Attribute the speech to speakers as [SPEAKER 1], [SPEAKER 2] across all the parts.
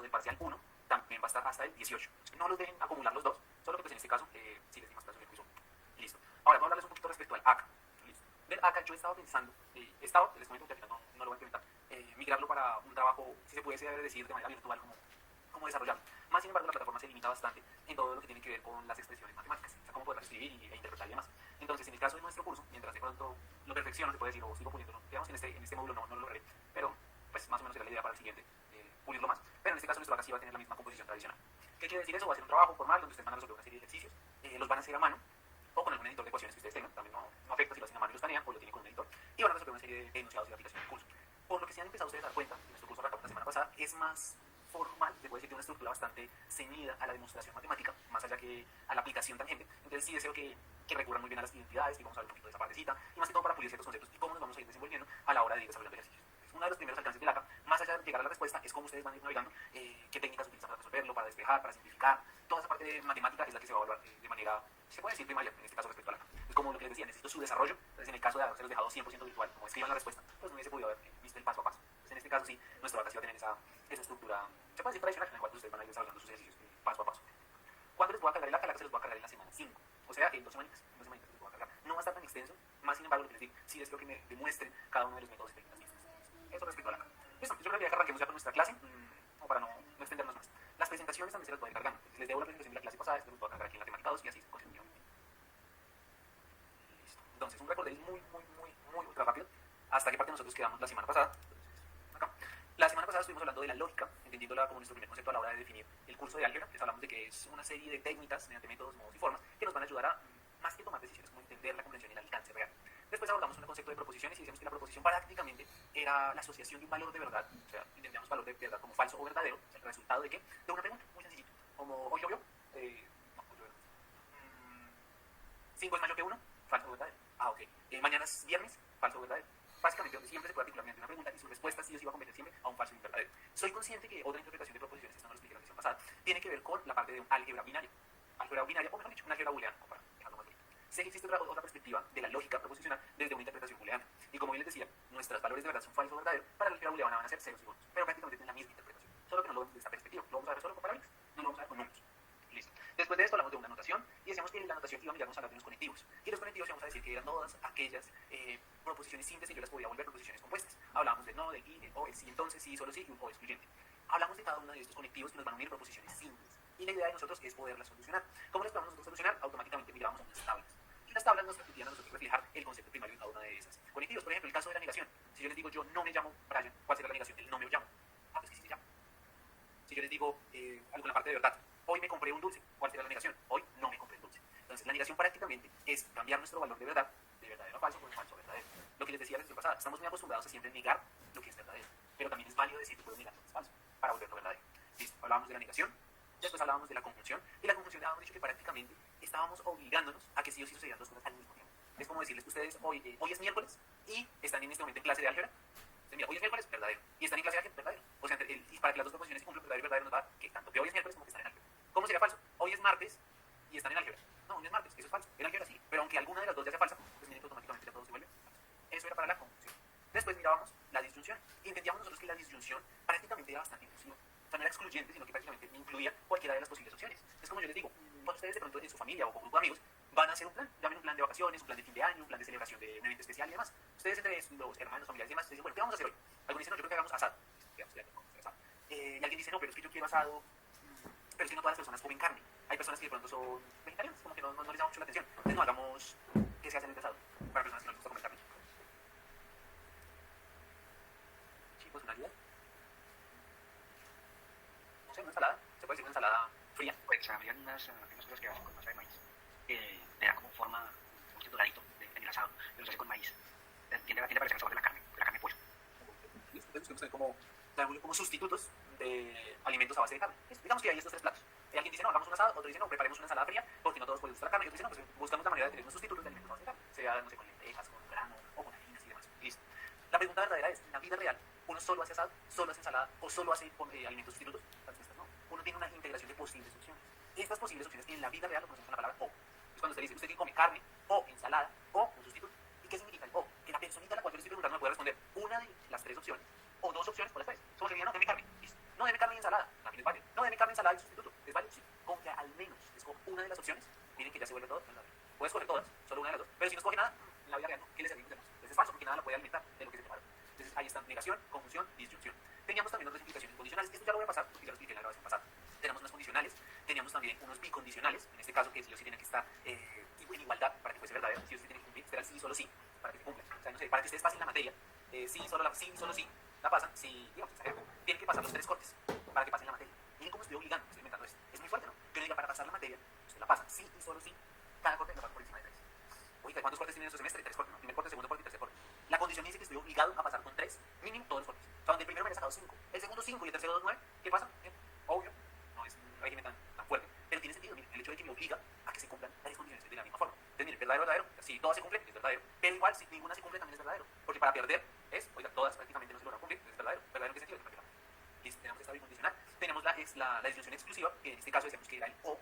[SPEAKER 1] del parcial 1 también va a estar hasta el 18. No los deben acumular los dos, solo que pues en este caso sí les di más plazos en el curso. Listo. Ahora, voy a hablarles un poquito respecto al ACA. Listo. Del ACA yo estaba pensando, les comento que al final no lo voy a implementar, migrarlo para un trabajo, si se pudiese decir, de manera virtual, como desarrollarlo. Más sin embargo, la plataforma se limita bastante en todo lo que tiene que ver con las expresiones matemáticas, o sea, cómo poderlas escribir e interpretar y demás. Entonces, en el caso de nuestro curso, mientras de pronto lo perfecciono, se puede decir, o sigo puliéndolo, digamos que en este módulo no lo lograré, pero pues más o menos era la idea para el siguiente, pulirlo más. Pero en este caso, nuestro ACA sí va a tener la misma composición tradicional. ¿Qué quiere decir eso? Va a ser un trabajo formal donde ustedes van a resolver una serie de ejercicios, los van a hacer a mano, o con algún editor de ecuaciones que ustedes tengan, también no afecta si lo hacen a mano y lo escanean, o lo tienen con un editor, y van a resolver una serie de enunciados y de aplicaciones del curso. Por lo que se han empezado ustedes a dar cuenta, en nuestro curso arrancamos la semana pasada, es más formal, se puede decir, de una estructura bastante ceñida a la demostración matemática, más allá que a la aplicación tangente. Entonces sí deseo que recurran muy bien a las identidades, que vamos a ver un poquito de esa partecita, y más que todo para pulir ciertos conceptos y cómo nos vamos a ir desenvolviendo a la hora de ir desarrollando ejercicios. Uno de los primeros alcances del ACA, más allá de llegar a la respuesta, es cómo ustedes van a ir navegando, qué técnicas utilizan para resolverlo, para despejar, para simplificar. Toda esa parte de matemática es la que se va a evaluar de manera, se puede decir, primaria, en este caso respecto al ACA. Es como lo que les decía, necesito su desarrollo. Entonces, en el caso de haberse dejado 100% virtual, como escriban la respuesta, pues no hubiese podido haber visto el paso a paso. Entonces, en este caso sí, nuestro ACA sí va a tener esa estructura, se puede decir tradicional, en la cual ustedes van a ir desarrollando sus ejercicios paso a paso. ¿Cuándo les voy a cargar el ACA? El ACA se los voy a cargar en la semana 5. O sea, en 2 semanitas. En 2 semanitas les voy a cargar. No va a estar tan extenso, más sin embargo, lo que les digo, sí deseo que me demuestren cada uno de los métodos y técnicas mismas. Eso respecto al ACA. Listo, yo creo que ya arranquemos ya con nuestra clase, como para no extendernos más. Las presentaciones también se las voy a ir cargando. Les debo la presentación de la clase pasada, esto los voy a cargar aquí en la temática 2 y así consecutivamente. Listo. Entonces, un recorderis muy ultra rápido. ¿Hasta qué parte nosotros quedamos la semana pasada? Acá. La semana pasada estuvimos hablando de la lógica, entendiéndola como nuestro primer concepto a la hora de definir el curso de álgebra. Les hablamos de que es una serie de técnicas mediante métodos, modos y formas que nos van a ayudar a, más que tomar decisiones, como entender la comprensión y el alcance real. Después abordamos un concepto de proposiciones y decíamos que la proposición prácticamente era la asociación de un valor de verdad, o sea, entendíamos valor de verdad como falso o verdadero, el resultado de qué, de una pregunta, muy sencillito, como hoy llovió, no, hoy llovió, 5 es mayor que 1, falso o verdadero, ok, mañana es viernes, falso o verdadero. Básicamente donde siempre se puede articular mediante una pregunta y su respuesta sí o sí va a convertir siempre a un falso y un verdadero. Soy consciente que otra interpretación de proposiciones, esto no lo expliqué en la sesión pasada, tiene que ver con la parte de un álgebra binaria, o mejor dicho, una álgebra booleana, para dejarlo más bonito. Sé que existe otra perspectiva de la lógica proposicional desde una interpretación booleana. Y como bien les decía, nuestros valores de verdad son falso o verdadero, para la álgebra booleana van a ser ceros y unos, pero prácticamente tienen la misma interpretación, solo que no lo vemos desde esta perspectiva, lo vamos a ver solo con parábolas, no lo vamos a ver con números. Listo. Después de esto hablamos de una notación y decíamos que la notación iba a mirarnos a hablar de unos conectivos. Y los conectivos íbamos a decir que eran todas aquellas proposiciones simples y yo las podía volver proposiciones compuestas. Hablábamos del no, del y, del o, el sí entonces, sí, solo sí y un o excluyente. Hablamos de cada uno de estos conectivos que nos van a unir proposiciones simples. Y la idea de nosotros es poderlas solucionar. ¿Cómo las podemos nosotros solucionar? Automáticamente mirábamos a unas tablas. Y las tablas nos permitían a nosotros reflejar el concepto primario de cada una de esas conectivos. Por ejemplo, el caso de la negación. Si yo les digo yo no me llamo Brian, ¿cuál será la negación del no me llamo? Ah, pues que sí se llama. Si yo les digo algo en la parte de verdad, hoy me compré un dulce, ¿cuál será la negación? Hoy no me compré el dulce. Entonces la negación prácticamente es cambiar nuestro valor de verdadero a falso, por un falso verdadero. Lo que les decía la sesión pasada, estamos muy acostumbrados a siempre negar lo que es verdadero, pero también es válido decir que puedo negar lo que es falso para volverlo verdadero. Listo, hablábamos de la negación, después hablábamos de la conjunción, y la conjunción habíamos dicho que prácticamente estábamos obligándonos a que sí o sí sucedieran dos cosas al mismo tiempo. Es como decirles que ustedes hoy es miércoles y están en este momento en clase de álgebra. Entonces, mira, hoy es miércoles, verdadero, y están en clase de álgebra, verdadero. O sea, y para que las dos proposiciones se cumplan, verdadero y verdadero nos da que tanto que hoy es miércoles como que están en álgebra. ¿Cómo sería falso? Hoy es martes y están en álgebra. No, hoy no es martes, eso es falso. En álgebra sí, pero aunque alguna de las dos ya sea falsa, pues miren que automáticamente ya todo se vuelve falso. Eso era para la conjunción. Después mirábamos la disyunción y entendíamos nosotros que la disyunción prácticamente era bastante inclusiva. O sea, no era excluyente, sino que prácticamente incluía cualquiera de las posibles opciones. Es como yo les digo, cuando ustedes de pronto en su familia o con un grupo de amigos van a hacer un plan, llamen un plan de vacaciones, un plan de fin de año, un plan de celebración de un evento especial y demás. Ustedes entre los hermanos, familiares y demás, dicen, bueno, ¿qué vamos a hacer hoy? Algunos dicen, no, yo creo que hagamos asado. Digamos, ya, vamos a hacer asado. Y alguien dice, no, pero es que yo quiero asado, pero es que no todas las personas comen carne. Hay personas que de pronto son vegetarianas, como que no les llama mucho la atención. Entonces no hagamos que se hace en el asado para personas que no les gusta comer carne. Chicos, ¿una ayuda? No sé, una ensalada. ¿Se puede decir una ensalada fría?
[SPEAKER 2] Pues habrían unas cosas que hacen con masa de maíz. Le da como forma, un poquito doradito en el asado, pero se hace con maíz. Tiende a parecer el sabor de la carne pollo.
[SPEAKER 1] Listo, entonces busquemos como sustitutos de alimentos a base de carne. Listo, digamos que hay estos tres platos. Alguien dice, no, hagamos un asado, otro dice, no, preparemos una ensalada fría, porque no todos pueden gustar la carne, y otro dice, no, pues buscamos la manera de tener unos sustitutos de alimentos a base de carne, sea, no sé, con lentejas, con grano, o con harinas y demás. Listo. La pregunta verdadera es, ¿en la vida real uno solo hace asado, solo hace ensalada, o solo hace alimentos sustitutos? La respuesta es no. Uno tiene una integración de posibles opciones. Estas posibles opciones en la vida real lo conocemos con la palabra o. Es cuando usted dice, usted come carne, o ensalada, o un sustituto. ¿Y qué significa el o? Que la personita a la cual yo le estoy preguntando me puede responder una de las tres opciones, o dos opciones por las tres. Somos que no, come carne. Listo. No, No, deme carne y ensalada, también es válido. No, deme carne, ensalada y sustituto, es válido, sí. Con que al menos escoja una de las opciones, miren que ya se vuelve todo verdadero. Puedes escoger todas, solo una de las dos, pero si no escoge nada, en la vida real no. ¿Qué le servimos de más? Entonces es falso porque nada la puede alimentar de lo que se prepara. Entonces ahí están negación, conjunción, disyunción. Teníamos también otras implicaciones condicionales. Esto ya lo voy a pasar porque ya lo expliqué en la grabación pasada. Tenemos unas condicionales, teníamos también unos bicondicionales, en este caso que sí o sí tienen que estar en igualdad para que fuese verdadero, sí o sí tienen que cumplir, será el sí y solo sí, para que se cumpla. O sea, no sé, para que ustedes pasen la materia, sí, solo sí, la pasan, sí, digamos, tienen que pasar los 3 cortes para que pasen la materia. Miren cómo estoy obligando, estoy inventando esto. Es muy fuerte, ¿no? Que uno diga para pasar la materia, usted la pasa, sí y solo sí, cada corte lo pasa por encima de 3. Oiga, ¿cuántos cortes tiene en su semestre? 3 cortes, ¿no? Primer corte, segundo corte y tercer corte. La condición dice que estoy obligado a pasar con 3, mínimo todos los cortes. O sea, donde el primero me haya sacado 5, el segundo 5 y el tercero 2, 9, ¿qué pasa? Obvio, no es un régimen tan fuerte, pero tiene sentido, miren, el hecho de que me obliga a que se cumplan varias condiciones de la misma forma. Entonces, miren, verdadero, si todas se cumplen, es verdadero, pero igual si ninguna se cumple también es verdadero, porque para perder es, oiga, todas prácticamente no se logran cumplir, es verdadero, ¿verdadero en qué sentido? Listo, tenemos esta bicondicional, tenemos la disyunción exclusiva, que en este caso decíamos que era el o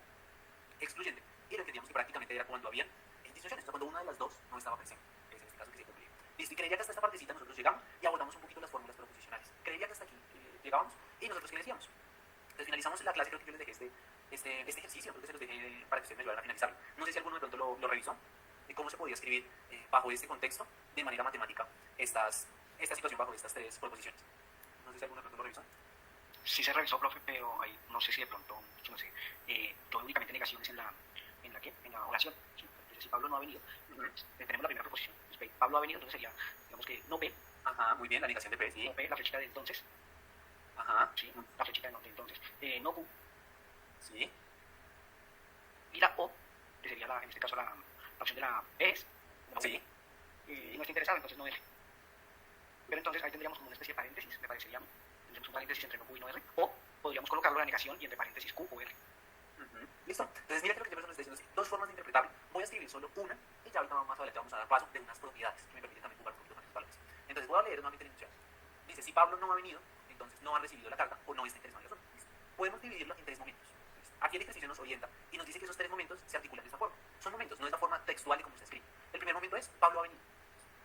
[SPEAKER 1] excluyente, y lo entendíamos que prácticamente era cuando había disyunciones, o sea, cuando una de las dos no estaba presente, es en este caso que se cumplía. Listo, y creería que hasta esta partecita nosotros llegamos y abordamos un poquito las fórmulas proposicionales. Creería que hasta aquí llegábamos y nosotros qué decíamos. Entonces finalizamos la clase, creo que yo les dejé este ejercicio, creo que se los dejé para que ustedes me ayudaran a finalizarlo. No sé si alguno de pronto lo revisó, de cómo se podía escribir bajo este contexto, de manera matemática, esta situación bajo estas 3 proposiciones. No sé si alguno de pronto lo revisó.
[SPEAKER 2] Sí se revisó, profe, pero ahí no sé si de pronto, no sé, todo únicamente negaciones en la oración. ¿Sí? Entonces, si Pablo no ha venido, tenemos la primera proposición. Entonces, Pablo ha venido, entonces sería, digamos que no P.
[SPEAKER 1] Ajá, muy bien, la negación de P, sí.
[SPEAKER 2] No P, la flechita de entonces.
[SPEAKER 1] Ajá.
[SPEAKER 2] Sí, la flechita de entonces. No Q.
[SPEAKER 1] Sí.
[SPEAKER 2] Y la O, que sería en este caso la opción de la es.
[SPEAKER 1] Sí.
[SPEAKER 2] Y no está interesado, entonces no R. Pero entonces ahí tendríamos como una especie de paréntesis, me parecería, ¿no? Tendríamos un paréntesis entre no Q y no R. O podríamos colocarlo la negación y entre paréntesis Q o R.
[SPEAKER 1] Listo. Entonces mira que lo que yo les estoy diciendo es 2 formas de interpretarlo. Voy a escribir solo una y ya ahorita más adelante vamos a dar paso de unas propiedades que me permiten también jugar un poquito con las palabras. Entonces voy a leer nuevamente la instrucción. Dice, si Pablo no ha venido, entonces no ha recibido la carta o no está interesado en el asunto. Podemos dividirlo en 3 momentos. Aquí el ejercicio nos orienta y nos dice que esos 3 momentos se articulan de esta forma. Son momentos, no es la forma textual de cómo se escribe. El primer momento es, Pablo ha venido.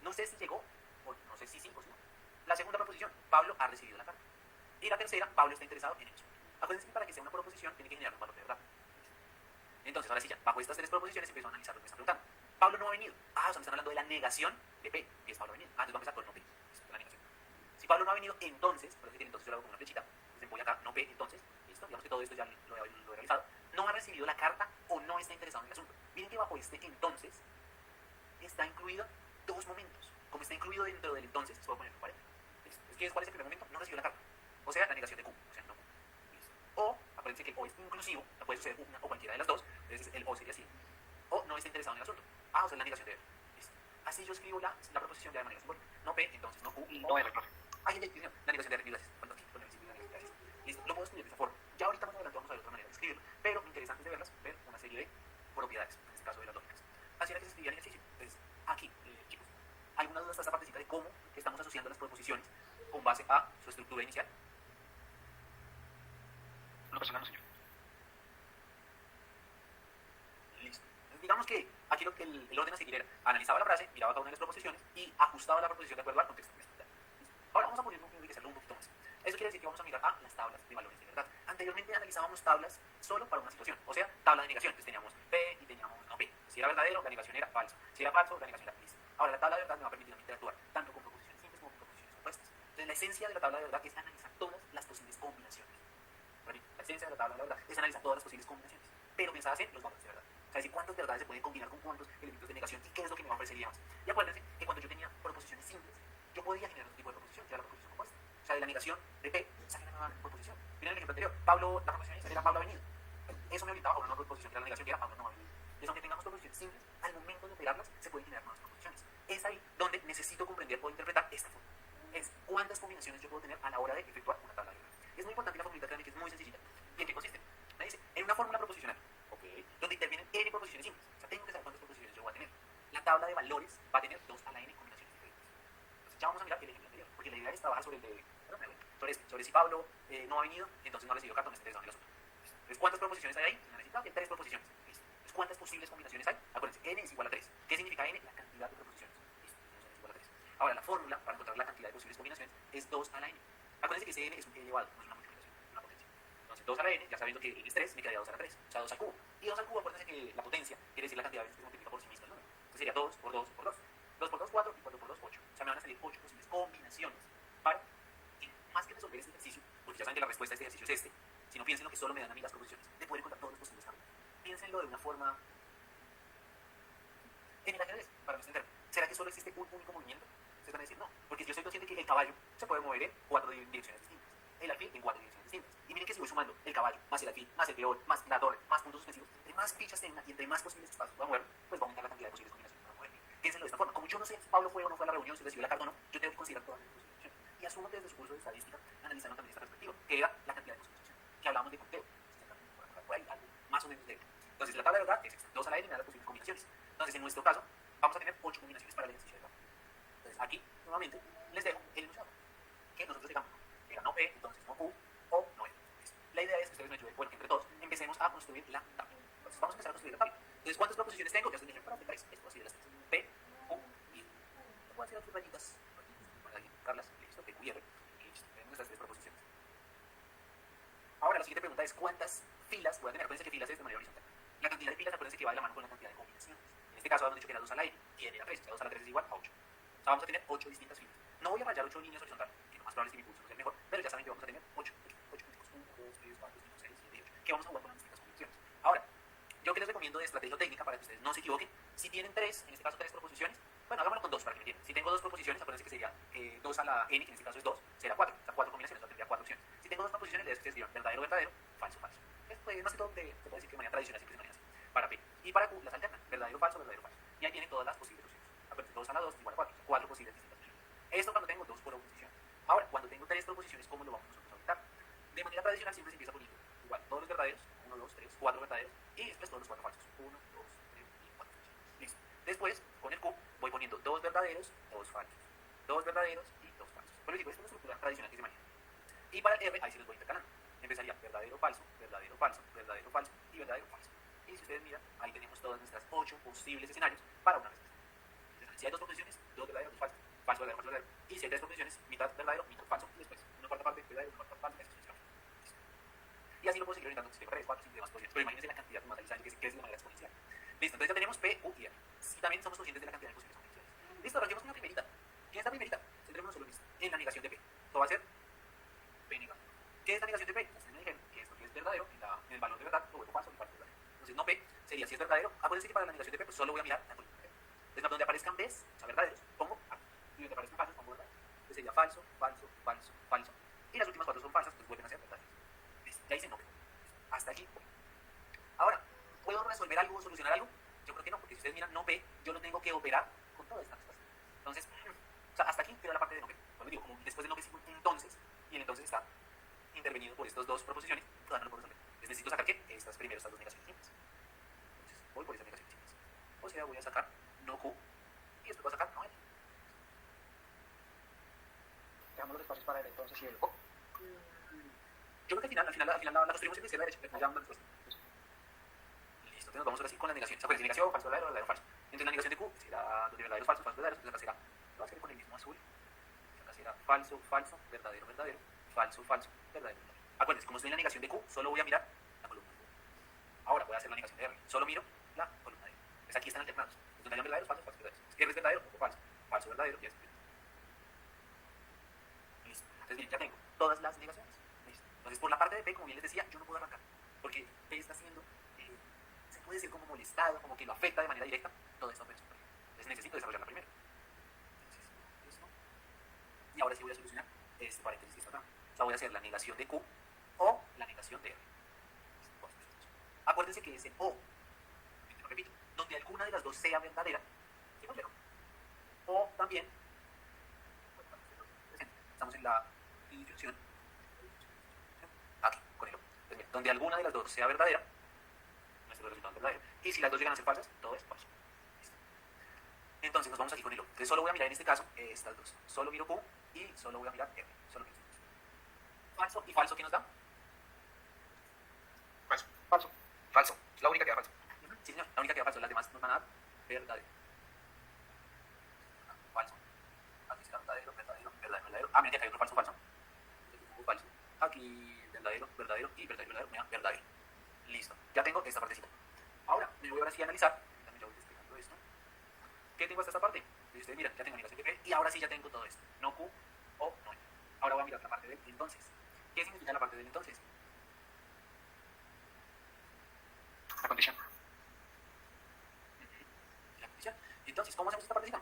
[SPEAKER 1] No sé si llegó, o no sé si sí o si no. La segunda proposición, Pablo ha recibido la carta. Y la tercera, Pablo está interesado en el asunto. Acuérdense que para que sea una proposición tiene que generar un valor de verdad. Entonces, ahora sí ya, bajo estas 3 proposiciones empiezo a analizar lo que me están preguntando. Pablo no ha venido. O sea, me están hablando de la negación de P, que es Pablo ha venido. Entonces vamos a empezar con no P, es la negación. Si Pablo no ha venido, entonces, por eso tiene entonces yo lo hago como una flechita, entonces voy acá, no P, entonces, listo, digamos que todo esto ya lo he realizado. No ha recibido la carta o no está interesado en el asunto. Miren que bajo este entonces está incluido 2 momentos. Como está incluido dentro del entonces, se puede poner un paréntesis. ¿Cuál es el primer momento? No recibió la carta. O sea, la negación de Q, o sea, no Q. Listo. O, acuérdense que el O es inclusivo, puede suceder una o cualquiera de las dos, entonces el O sería así. O no está interesado en el asunto. O sea, la negación de R. Listo. Así yo escribo la proposición ya de manera simbólica. No P, entonces no Q.
[SPEAKER 2] Y no R, profe.
[SPEAKER 1] La negación de R, gracias. Listo, lo puedo escribir de esa forma. Ya ahorita más adelante vamos a ver otra manera de escribirlo, pero me interesa antes de verlas ver una serie de propiedades, en este caso de las lógicas. Así era que se escribía el ejercicio. Entonces, aquí, chicos, ¿alguna duda hasta esta partecita de cómo estamos asociando las proposiciones con base a su estructura inicial?
[SPEAKER 2] Lo personal no, señor.
[SPEAKER 1] Listo. Entonces, digamos que aquí el orden a seguir era analizaba la frase, miraba cada una de las proposiciones y ajustaba la proposición de acuerdo al contexto que está. Ahora vamos a poner enriquecerlo un poquito más. Eso quiere decir que vamos a mirar las tablas de valores de verdad. Anteriormente analizábamos tablas solo para una situación, o sea, tabla de negación. Entonces teníamos P y teníamos no P. Si era verdadero, la negación era falsa. Si era falso, la negación era lista. Ahora, la tabla de verdad me va a permitir interactuar tanto con proposiciones simples como con proposiciones opuestas. Entonces, la esencia de la tabla de verdad es analizar todas las posibles combinaciones. Repito, la esencia de la tabla de verdad es analizar todas las posibles combinaciones, pero pensadas en los valores de verdad. O sea, decir cuántas verdades se pueden combinar con cuántos elementos de negación y qué es lo que me va a ofrecer y demás. Y acuérdense que cuando yo tenía proposiciones simples, yo podía generar otro tipo de proposición, que era la proposición opuesta. O sea, de la negación de P, saqué una nueva proposición. Miren el ejemplo anterior, la proposición inicial era Pablo ha venido. Eso me habilitaba a una nueva proposición, que era la negación, que era Pablo no ha venido. Entonces, aunque tengamos proposiciones simples, al momento de operarlas, se pueden generar nuevas proposiciones. Es ahí donde necesito comprender o interpretar esta forma. Es cuántas combinaciones yo puedo tener a la hora de efectuar una tabla de verdad. Es muy importante la formulita, créanme que es muy sencillita. ¿Y en qué consiste? Me dice, en una fórmula proposicional, donde intervienen n proposiciones simples. O sea, tengo que saber cuántas proposiciones yo voy a tener. La tabla de valores va a tener 2 a la n combinaciones diferentes. Entonces, ya vamos a mirar el ejemplo anterior, porque la idea es trabajar sobre el de, sobre si Pablo no ha venido, entonces no ha recibido carta, no está interesado en el asunto. Entonces, ¿cuántas proposiciones hay ahí? Se necesita 3 proposiciones. ¿Listo? Entonces, ¿cuántas posibles combinaciones hay? Acuérdense, n es igual a 3. ¿Qué significa n? La cantidad de proposiciones. ¿Listo? N es igual a 3. Ahora, la fórmula para encontrar la cantidad de posibles combinaciones es 2 a la n. Acuérdense que ese n es un e elevado, no es una multiplicación. 2 a la n, ya sabiendo que n es 3, me quedaría 2 a la 3, o sea, 2 al cubo. Y 2 al cubo, acuérdense que la potencia quiere decir la cantidad de veces que se multiplica por sí mismo el número. Entonces sería 2 por 2 por 2. 2 por 2, 4 y 4 por 2, 8. O sea, me van a salir 8 posibles combinaciones para, y más que resolver este ejercicio, porque ya saben que la respuesta a este ejercicio es este, sino piensen lo que solo me dan a mí las proposiciones, de poder encontrar todos los posibles caminos. Piénsenlo de una forma en el ajedrez, para nuestro entender. ¿Será que solo existe un único movimiento? Ustedes van a decir no, porque yo soy consciente que el caballo se puede mover en 4 direcciones distintas, el alfil en 4 direcciones distintas. Y miren que si voy sumando el caballo, más el alfil, más el peón, más la torre, más puntos suspensivos, entre más fichas tenga y entre más posibles espacios voy a mover, pues va a aumentar la cantidad de posibles combinaciones para moverme. Piénsenlo de esta forma. Como yo no sé si Pablo fue o no fue a la reunión, si recibió la carta o no, yo tengo que considerar todas las posibles. Y asumo que desde su curso de estadística analizaron también esta perspectiva, que era la cantidad de posibles, que hablábamos de conteo. Por ahí, algo más o menos de esto. Entonces, la tabla de verdad es esta. 2 a la n me da las posibles combinaciones. Entonces, en nuestro caso, vamos a tener 8 combinaciones para el ejercicio de cambio. Entonces, aquí, nuevamente, les dejo el enunciado. Que nosotros digamos, era no P, entonces no Q, o no E. La idea es que ustedes me ayuden, bueno, que entre todos empecemos a construir la tabla. Entonces, vamos a empezar a construir la tabla. Entonces, ¿cuántas proposiciones tengo? Ya estoy diciendo para aplicar esto así de las 3. P, Q y R. Voy a hacer otras rayitas. Por ahí, Carlas, listo, P, Q y R. Listo, tenemos estas 3 proposiciones. Ahora, la siguiente pregunta es, ¿cuántas filas voy a tener? Acuérdense que filas es de manera horizontal. La cantidad de filas, acuérdense que va de la mano con la cantidad de combinaciones. En este caso, habíamos dicho que era 2 a la n y n era 3. O sea, 2 a la 3 es igual a 8. O sea, vamos a tener 8 distintas filas. No voy a rayar 8 líneas horizontales, que lo más probable es que mi pulso no sea el mejor, pero ya saben que vamos a tener 8 puntos. 1, 2, 3, 4, 5, 6, 7 y 8. Que vamos a jugar con las distintas combinaciones. Ahora, yo que les recomiendo de estrategia o técnica para que ustedes no se equivoquen, si tienen 3, en este caso 3 proposiciones, bueno, hagámoslo con 2 para que me entiendan. Si tengo 2 proposiciones, acuérdense que sería 2 a la n, que en este caso es 2, será 4. O sea, 4 combinaciones, o sea, tendría 4 opciones. Si tengo 2 proposiciones, les escriban verdadero, verdadero, falso, falso. Pues, más que todo, se puede decir que de manera tradicional siempre se maneja así. Para P. Y para Q las alternan, verdadero, falso, verdadero, falso. Y ahí tienen todas las posibles opciones. Acuérdense, 2 a la 2 igual a 4, 4 posibles distintas opciones. Esto cuando tengo 2 por oposición. Ahora, cuando tengo 3 proposiciones, ¿cómo lo vamos nosotros a aumentar? De manera tradicional siempre se empieza poniendo igual todos los verdaderos, 1, 2, 3, 4 verdaderos, y después todos los 4 falsos. 1, 2, 3 y 4 falsos. Listo. Después, con el Q, voy poniendo 2 verdaderos, 2 falsos. 2 verdaderos y 2 falsos. Por eso digo, esta es una estructura tradicional que se maneja. Y para el R, ahí sí los voy intercalando. Empezaría verdadero, falso, verdadero, falso, verdadero, falso y verdadero, falso. Y si ustedes miran, ahí tenemos todas nuestras 8 posibles escenarios para una respuesta. Entonces, si hay 2 proposiciones, 2 verdaderos, 2 falsos, falso, verdadero, falso, verdadero. Y si hay 3 proposiciones, mitad verdadero, mitad falso, y después una cuarta parte verdadero, una cuarta parte falso. Y así lo puedo seguir orientando si tengo 3, 4, 5 y demás posiciones. Pero imagínense la cantidad más realizable que es de manera exponencial. Listo, entonces ya tenemos P, Q y R. Si también somos conscientes de la cantidad de posibles combinaciones. Listo, arranquemos con la primerita. ¿Qué es la primerita? Centrémonos solo en la negación de P. Esto va a ser P negativo. ¿Qué es la negación de P? Ustedes me dijeron que esto que es verdadero en el valor de verdad lo vuelvo falso en el valor de verdad. Entonces no P sería si es verdadero. Acuérdense que para la negación de P pues solo voy a mirar la columna de P. Entonces donde aparezcan P's, o sea verdaderos, pongo A. Y donde aparezcan falsos, pongo verdaderos. Entonces sería falso, falso, falso, falso. Y las últimas 4 son falsas, pues vuelven a ser verdaderos. Ya hice no P. Hasta aquí. Ahora, ¿puedo resolver algo o solucionar algo? Yo creo que no, porque si ustedes miran no P, yo lo tengo que operar con todas estas cosas. Entonces, o sea, hasta aquí queda la parte de no P. Cuando digo, como después de no P sigue un entonces, y el entonces está intervenido por estas 2 proposiciones, todavía no lo puedo resolver. Entonces necesito sacar ¿qué? Estas 2 negaciones simples. Entonces, voy por esas negaciones simples. O sea, voy a sacar no Q, y después voy a sacar no N.
[SPEAKER 2] Dejamos los espacios para el entonces y el O.
[SPEAKER 1] Yo creo que al final la construimos en izquierda derecha, ya la respuesta. Listo, entonces nos vamos ahora sí con las negaciones. ¿Se acuerdan? Negación, falso, verdadero, verdadero, falso. Entonces la negación de Q será de verdaderos, falsos, falsos, verdaderos. Entonces acá será, lo voy a hacer con el mismo azul. Acá será falso, falso, verdadero, verdadero, falso, falso, verdadero, verdadero. Acuérdense, como estoy en la negación de Q, solo voy a mirar la columna. Ahora voy a hacer la negación de R. Solo miro la columna de R. Entonces aquí están alternados. Entonces hayan verdaderos, falsos, falsos, verdaderos. R es verdadero, o falso. Falso, verdadero, y es verdadero. Listo. Entonces miren, ya tengo todas las negaciones. Listo. Entonces por la parte de P, como bien les decía, yo no puedo arrancar. Porque P está siendo, se puede decir como molestado, como que lo afecta de manera directa toda esta operación. Entonces necesito desarrollar la primera. Entonces, esto. Y ahora sí voy a solucionar este paréntesis que está acá. O sea, voy a hacer la negación de Q o la negación de R. Acuérdense que es en O, lo repito, donde alguna de las dos sea verdadera, ¿sí? O también, estamos en la disyunción, aquí, con el O. Entonces, donde alguna de las dos sea verdadera, nuestro resultado es verdadero, y si las dos llegan a ser falsas, todo es falso. ¿Listo? Entonces nos vamos aquí con el O. Entonces solo voy a mirar en este caso estas dos. Solo miro Q y solo voy a mirar R. Solo miro. Falso y falso, ¿qué nos da?
[SPEAKER 2] Falso. Falso.
[SPEAKER 1] Falso. Es la única que da falso. Sí, señor. La única que da falso. Las demás nos van a dar verdadero. Falso. Aquí será verdadero, verdadero, verdadero, verdadero. Ah, miren que acá hay otro falso, falso. Falso. Aquí verdadero, verdadero y verdadero, verdadero, me da verdadero. Listo, ya tengo esta partecita. Ahora, me voy ahora sí a analizar. También ya voy despejando esto. ¿Qué tengo hasta esta parte? Y ustedes miran, ya tengo negación de P y ahora sí ya tengo todo esto. No Q o no. Ahora voy a mirar la parte del entonces. ¿Qué significa la parte del entonces?
[SPEAKER 2] La condición.
[SPEAKER 1] La condición. Entonces, ¿cómo hacemos esta partecita?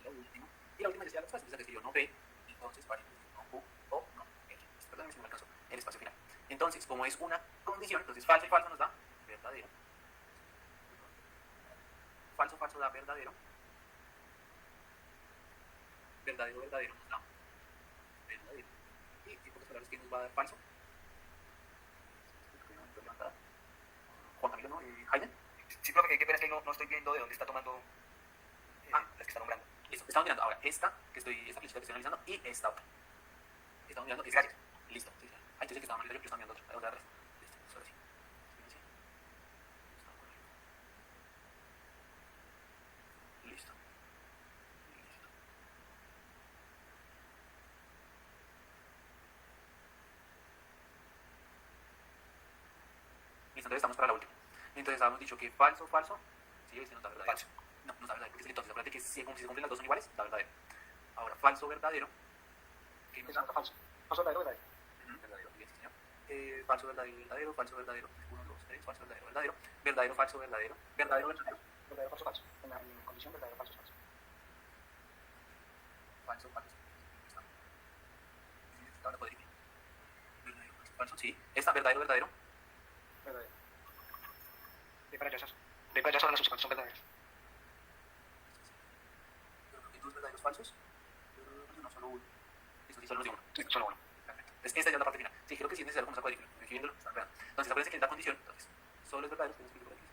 [SPEAKER 1] La última. Y la última ya sea la respuesta. Entonces, que yo no P, entonces vale, no Q o no L. Perdón, si no me alcanzó. El espacio final. Entonces, como es una condición, entonces falso y falso nos da verdadero. Falso, falso da verdadero. Verdadero, verdadero nos da verdadero. Y pocas palabras que nos va a dar falso. Juan Camilo, ¿no? Jaime.
[SPEAKER 2] Sí, profe, qué pena es que no estoy viendo de dónde está tomando las que está nombrando.
[SPEAKER 1] Listo, estamos mirando ahora esta flechita que estoy analizando y esta otra. Estamos mirando esta.
[SPEAKER 2] Gracias.
[SPEAKER 1] Listo. Sí, ah, yo sé que estaba mal, yo estaba mirando otra vez. Listo, solo así. Listo. Listo. Listo, entonces estamos para la última. Entonces habíamos dicho que falso, falso. Sí, este no está verdadero.
[SPEAKER 2] Falso.
[SPEAKER 1] No, no está verdadero, porque entonces acuérdate que si se cumplen las dos son iguales, da verdadero. Ahora, falso, verdadero. ¿Qué nos da?
[SPEAKER 2] Falso. Falso, verdadero, verdadero.
[SPEAKER 1] Verdadero, bien, sí, señor. Falso, verdadero, verdadero, falso, verdadero. 1, 2, 3, falso, verdadero, verdadero. Verdadero, falso, verdadero. Verdadero, verdadero.
[SPEAKER 2] Verdadero, falso, falso. En la condición verdadero, falso, falso.
[SPEAKER 1] Falso, falso. Ahora podría ir. Verdadero, falso, falso, sí. Esta, verdadero, verdadero.
[SPEAKER 2] Verdadero. De para allá, de para allá solo las subsecuentes son verdaderas.
[SPEAKER 1] ¿Y tus verdaderos falsos? No, solo uno. Listo, sí, solo nos dio uno.
[SPEAKER 2] Sí, solo uno.
[SPEAKER 1] Perfecto. Entonces, esta ya es la parte final. Sí, creo que sí es necesario como esa cuadrícula. Estoy viéndolo, están vean. Entonces, acuérdense que es la condición. Entonces, solo es verdadero. Tenemos que ir por aquí.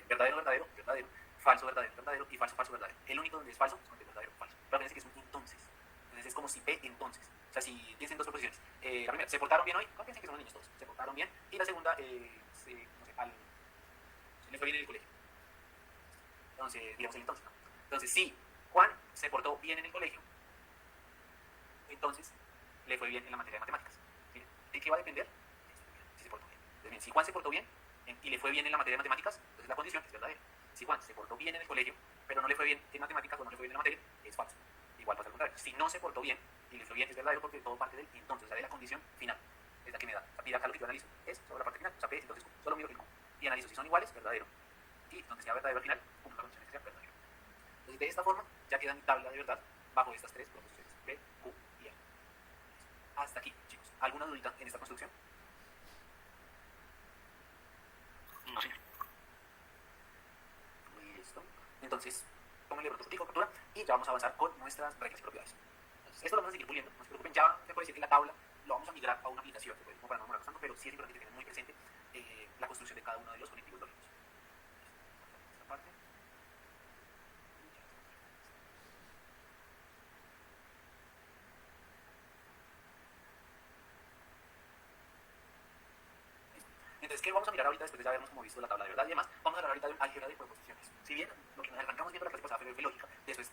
[SPEAKER 1] Verdadero, verdadero, verdadero. Falso, verdadero, verdadero. Y falso, falso, verdadero. El único donde es falso es donde es verdadero, falso. Pero acuérdense que es un entonces. Entonces, es como si P entonces. O sea, si dicen dos proposiciones. La primera, ¿se portaron bien hoy? No piensen que somos niños todos. Se portaron bien. Y la segunda, no sé, se le fue bien en el colegio. Entonces, digamos el entonces, ¿no? Entonces, si Juan se portó bien en el colegio, entonces le fue bien en la materia de matemáticas. ¿Sí? ¿De qué va a depender? Si se portó bien. Entonces, bien, si Juan se portó bien y le fue bien en la materia de matemáticas, entonces la condición es verdadera. Si Juan se portó bien en el colegio, pero no le fue bien en matemáticas o no le fue bien en la materia, es falso. Igual pasa al contrario. Si no se portó bien y le fue bien, es verdadero porque todo parte del entonces, o sea, de la condición final. Es la que me da. O sea, mira acá lo que yo analizo es sobre la parte final. O sea, P, entonces Q. Solo miro el Q. Y analizo si son iguales, verdadero. Y donde sea verdadero al final, como la condición es que sea verdadero. Entonces, de esta forma, ya queda mi tabla de verdad bajo estas tres proposiciones, P, Q y R. Hasta aquí, chicos. ¿Alguna dudita en esta construcción?
[SPEAKER 2] No, señor.
[SPEAKER 1] Listo. Entonces, pónganle pronto fotico, captura y ya vamos a avanzar con nuestras reglas y propiedades. Entonces, esto lo vamos a seguir puliendo, no se preocupen. Ya se puede decir que la tabla lo vamos a migrar a una aplicación, como para no demorar bastante, pero sí es importante que tengan muy presente la construcción de cada uno de los conectivos lógicos. Esta parte. Entonces, ¿qué vamos a mirar ahorita después de ya habernos como visto la tabla de verdad y demás? Vamos a hablar ahorita de álgebra de proposiciones. Si bien lo que nos arrancamos viendo la clase pasada fue lógica, después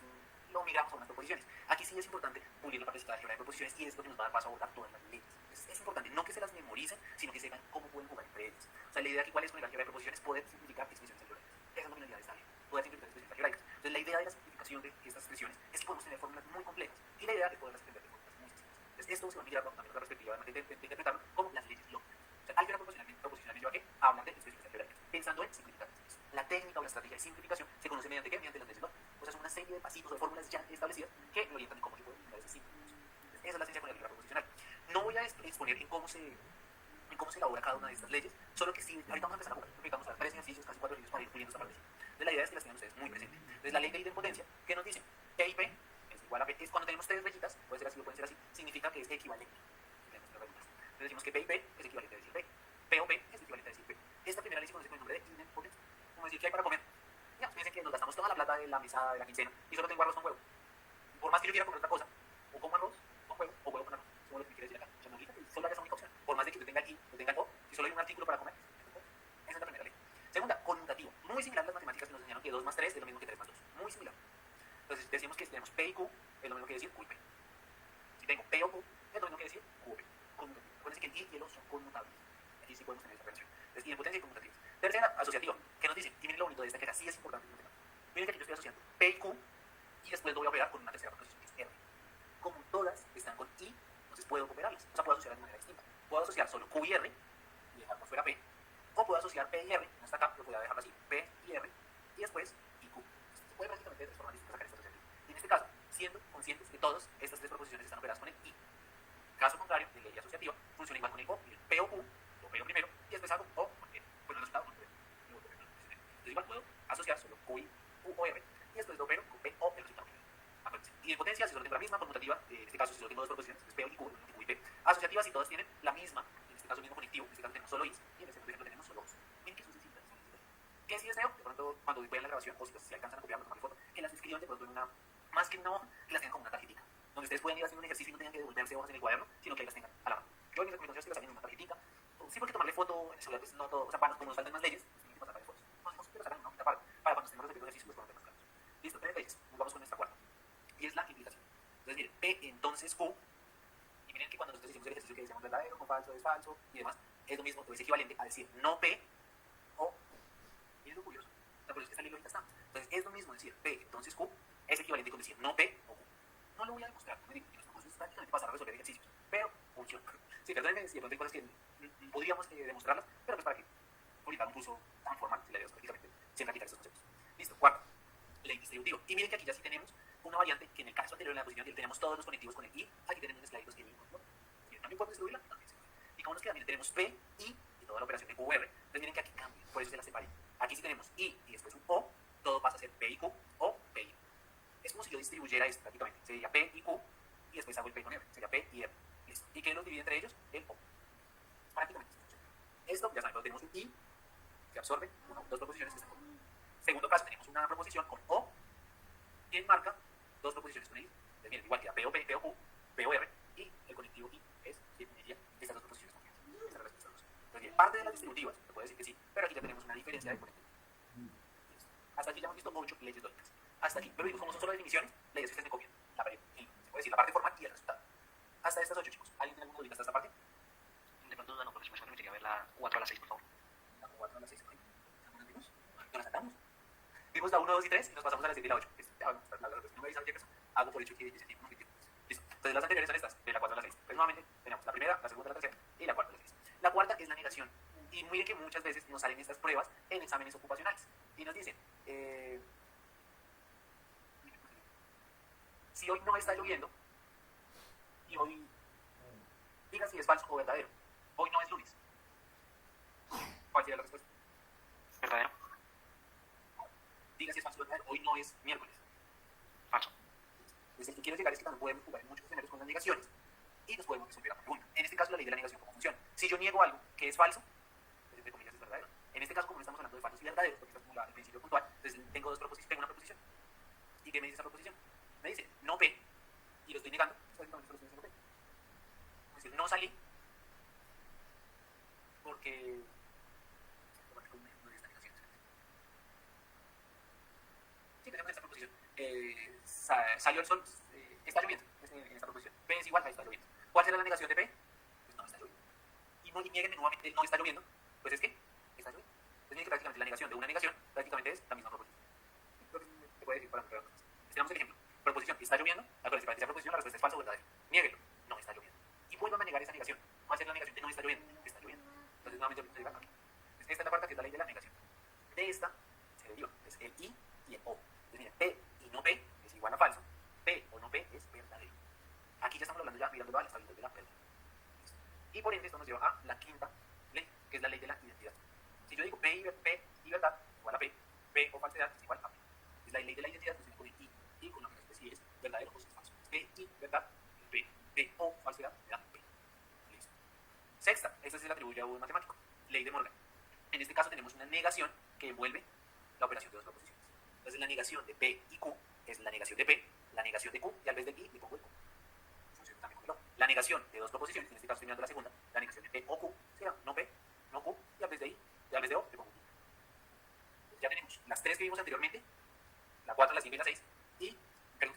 [SPEAKER 1] lo migramos a unas proposiciones. Aquí sí es importante pulir la partecita de álgebra de proposiciones y es lo que nos va a dar paso a abordar todas las leyes. Es importante no que se las memoricen, sino que sepan cómo pueden jugar entre ellas. O sea, la idea aquí cuál es con el álgebra de proposiciones, poder simplificar expresiones algebraicas. Esa es la finalidad de esta álgebra, poder simplificar expresiones algebraicas. Entonces, la idea de la simplificación de estas expresiones es que podemos tener fórmulas muy complejas y la idea es poderlas entender de fórmulas muy sencillas. Entonces, esto se va a migrar también a la perspectiva de interpretarlo como las leyes lógicas. O sea, álgebra proposicional me lleva a qué? A hablar de expresiones algebraicas, pensando en simplificar. La técnica o la estrategia de simplificación se conoce mediante ¿qué? Mediante las leyes lógicas. O sea, es una serie de pasitos o de fórmulas ya establecidas que me orientan en cómo yo puedo simplificar esa simplificación. Entonces, esa es la ciencia con la álgebra proposicional. No voy a exponer en cómo se elabora cada una de estas leyes, solo que sí, ahorita vamos a empezar a jugar, porque vamos a dar 3 ejercicios, casi 4 ejercicios para ir puliendo esta parte. Entonces, la idea es que las tengan ustedes muy presentes. Entonces, la ley de idempotencia, ¿qué nos dice? P y P es igual a P. Es cuando tenemos 3 rayitas, puede ser así o puede ser así, significa que es equivalente. Entonces, decimos que P y P es equivalente a decir P. P o P es equivalente a decir P. Esta primera ley se conoce con el nombre de idempotencia. Como decir que hay para comer. Ya, fíjense que nos gastamos toda la plata de la mesada de la quincena y solo tengo arroz con huevo. Por más que yo quiera comer otra cosa, o como arroz con huevo o huevo con arroz, como lo que me quiere decir acá. O sea, no diga que solo haya esa única opción. Por más de que yo tenga aquí o tenga o, si solo hay un artículo para comer, esa es la primera ley. Segunda, conmutativo. Muy similar a las matemáticas que nos enseñaron que 2 más 3 es lo mismo que 3 más 2. Muy similar. Entonces decimos que si tenemos P y Q es lo mismo que decir Q y P. Si tengo P o Q y en potencia y conmutativas. Tercera, asociativa, que nos dice, y miren lo bonito de esta, que así es importante. Miren que aquí yo estoy asociando P y Q, y después lo voy a operar con una tercera proposición, que es R. Como todas están con I, entonces puedo operarlas. O sea, puedo asociarlas de manera distinta. Puedo asociar solo Q y R, y dejar por fuera P, o puedo asociar P y R, no está acá, pero puedo dejarlo así, P y R, y después I, Q. Se puede prácticamente de tres formas distintas sacar esta asociación. Y en este caso, siendo conscientes que todas estas tres proposiciones están operadas con el I. Caso contrario, de ley asociativa, funciona igual con el O, P o Q, lo opero primero, y después hago O, porque pues el resultado no puede. Entonces igual puedo asociar solo Q o R, y después lo opero con P o el resultado primero. Acuérdense. Y en potencia, si solo tengo la misma, conmutativa, en este caso si solo tengo dos proposiciones, es P y Q y P. Asociativa, si todas tienen la misma, en este caso el mismo conectivo, en este caso tenemos solo Is, y en este ejemplo tenemos solo Os. Miren que son sencillas. ¿Qué si deseo? De pronto, cuando vean la grabación, o si alcanzan a copiarlo, tomarle foto, que las escriban de pronto en una, más que en una hoja, que las tengan como una tarjetita, donde ustedes pueden ir haciendo un ejercicio y no tengan que devolverse hojas en el cuaderno, sino que ahí las tengan a la mano. Yo en mis recomendaciones que las hagan en una tarjetita, sí, porque tomarle foto en el celular, pues no todo, o sea, como nos faltan más leyes, pues tienen que pasar de fotos. Entonces, que lo sacan en una hojita para cuando estemos repitiendo ejercicios, pues podemos más claros. Listo, tres leyes, nos vamos con nuestra cuarta, y es la implicación. Entonces, miren, P entonces Q, y miren que cuando nosotros hicimos el ejercicio que decíamos verdadero, con falso, es falso, y demás, es lo mismo, o es equivalente a decir no P o, y es lo curioso, por eso es que esta ley lógica está. Entonces, es lo mismo decir P entonces Q, es equivalente con decir no P o Q. No lo voy a demostrar, no me digan que los propósitos es prácticamente pasar a resolver ejercicios, pero funciona. Sí, perdónenme si de pronto hay cosas que podríamos demostrarlas, pero pues para que ahorita un uso tan formal, si la idea es prácticamente siempre aplicar estos conceptos. Listo, cuarto, ley distributiva. Y miren que aquí ya sí tenemos una variante que en el caso anterior en la posición que tenemos todos los conectivos con el I, aquí tenemos mezcladitos que el I no. También puedo distribuirla, también se puede. Y como nos queda, miren, tenemos P, I y toda la operación de QR. Entonces miren que aquí cambia, por eso se la separé. Aquí sí tenemos I y después un O, todo pasa a ser P y Q o P y I. Es como si yo distribuyera esto prácticamente. Sería P y Q y después hago el P con R. Sería P y R. Listo. ¿Y qué los divide entre ellos? El O. Prácticamente. Esto, ya saben, tenemos un I que absorbe dos proposiciones que están con I. Segundo caso, tenemos una proposición con O que marca dos proposiciones con I. Entonces, miren, igual queda P o P, P o Q, P o R y el conectivo I es estas dos proposiciones con I. Esta es la respuesta. Entonces, bien, parte de las distributivas, se puede decir que sí, pero aquí ya tenemos una diferencia de conectivo. Hasta aquí ya hemos visto 8 leyes lógicas. Hasta aquí, pero digo, como son solo definiciones, leyes que ustedes me copian. Se puede decir la parte formal y el resultado. Hasta estas 8, chicos. ¿Alguien tiene alguna duda hasta esta parte?
[SPEAKER 2] De pronto duda no, porque si me permitiría ver la 4 a la 6, por favor.
[SPEAKER 1] La 4 a la 6, ¿alguna vimos? ¿No la saltamos? Vimos la 1, 2 y 3 y nos pasamos a la 7 y la 8. No me avisan qué cosa. Hago por hecho que ese tiempo no me entiendo. Listo. Entonces las anteriores son estas, de la 4 a la 6. Pues nuevamente tenemos la primera, la segunda, la tercera y la cuarta a la 6. La cuarta es la negación. Y miren que muchas veces nos salen estas pruebas en exámenes ocupacionales. Y nos dicen, si hoy no está lloviendo, y hoy diga si es falso o verdadero. Hoy no es lunes. ¿Cuál sería la respuesta?
[SPEAKER 2] ¿Verdadero?
[SPEAKER 1] Diga si es falso o verdadero. Hoy no es miércoles.
[SPEAKER 2] Falso.
[SPEAKER 1] Entonces, lo que quiero llegar es que también podemos jugar en muchos escenarios con las negaciones y nos podemos resolver la pregunta. En este caso, la ley de la negación, ¿cómo funciona? Si yo niego algo que es falso, pues entre comillas es verdadero. En este caso, como no estamos hablando de falsos y verdaderos, porque está como el principio puntual, entonces tengo una proposición. ¿Y qué me dice esa proposición? Me dice, no P, y lo estoy negando, es decir, no salí porque sí, tenemos esta proposición. Salió el sol, está lloviendo en esta proposición. P es igual a está lloviendo. ¿Cuál será la negación de P? Pues no está lloviendo. Y nieguenme nuevamente, no está lloviendo. Pues es que está lloviendo. Entonces miren que prácticamente la negación de una negación prácticamente es la misma proposición. Lo que se puede decir para muchas cosas. Tenemos el ejemplo. Proposición, está lloviendo. Acuérdense, para que sea proposición la respuesta es falso o verdadero. Niéguelo. No está lloviendo. Y vuelvan a negar esa negación. ¿Cuál será la negación de no está lloviendo? Está lloviendo. Entonces nuevamente lo que aquí. Esta es la parte que es la ley de la negación. De esta se deriva. Es el I y el O. Entonces miren, P y no P es igual a falso. P o no P es verdadero. Aquí ya estamos hablando ya mirándolo a la estabilidad de la verdad. Y por ende esto nos lleva a la quinta ley, que es la ley de la identidad. Si yo digo P y verdad igual a P, P o falsedad es igual a P. Es la ley de la identidad que se pone I y con la que si es verdadero o si es falso. P y verdad, P o falsedad me da P. Listo. Sexta, esta se le atribuye a un matemático, ley de Morgan. En este caso tenemos una negación que envuelve la operación de dos proposiciones. Entonces la negación de P y Q es la negación de P, la negación de Q y al vez de I le pongo el Q. Funciona también con el O. La negación de dos proposiciones, en este caso estoy mirando la segunda, la negación de P o Q será no P, no Q y al vez de I y al vez de O le pongo Q. Ya tenemos las tres que vimos anteriormente, la 4, la 5 y la 6 y perdón,